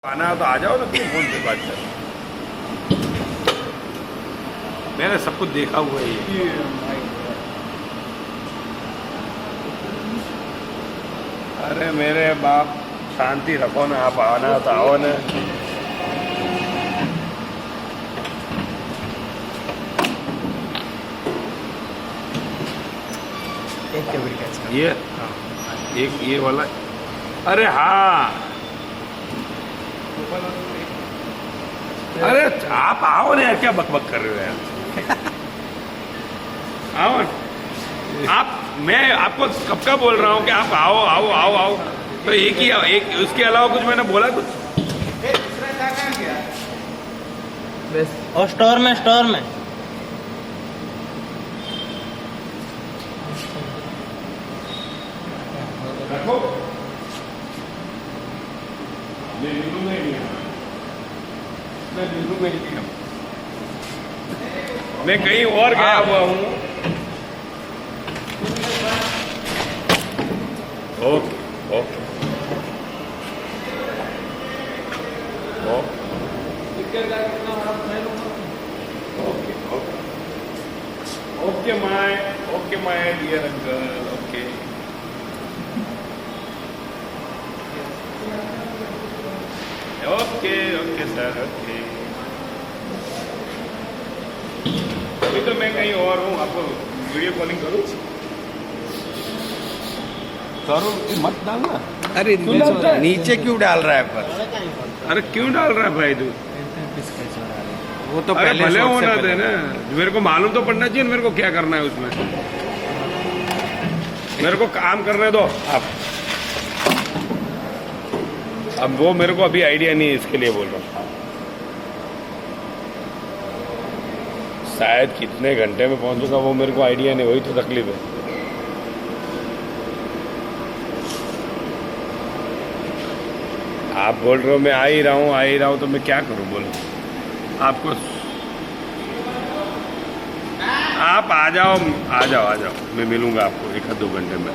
आना तो आ जाओ ना, क्यों फोन पे बात कर। मैंने सब कुछ देखा हुआ है ये। अरे मेरे बाप शांति रखो ना, आप आना तो आओ ना। एक के बिल कैच ये एक ये वाला, अरे हाँ, अरे आप आओ ना यार, क्या बकबक कर रहे हो यार। आओ ना। आप, मैं आपको कब का बोल रहा हूँ कि आप आओ आओ आओ आओ, तो एक उसके अलावा कुछ मैंने बोला कुछ? और स्टोर में रखो। मैं मिलूंगा ही नहीं, मैं मिलूंगा ही नहीं। मैं कहीं और गया हुआ हूँ। Okay okay okay my dear uncle, okay. Okay okay sir, okay. अभी तो मैं कहीं और हूँ, आपको वीडियो कॉलिंग करूँ? मत डालना। अरे क्यों डालता है? नीचे क्यों डाल रहा है पर? अरे क्यों डाल रहा है भाई तू? वो तो अरे पहले भले शॉट से होना पहले। थे ना, मेरे को मालूम तो पड़ना चाहिए मेरे को क्या करना है उसमें। मेरे को काम करने दो आप। अब वो मेरे को अभी आइडिया नहीं है, इसके लिए बोल रहा हूँ। शायद कितने घंटे में पहुंचूंगा वो मेरे को आइडिया नहीं, वही तो तकलीफ है। आप बोल रहे हो मैं आ ही रहा हूँ तो मैं क्या करूँ बोलो? आपको, आप आ जाओ, मैं मिलूंगा आपको 1 या 2 घंटे में।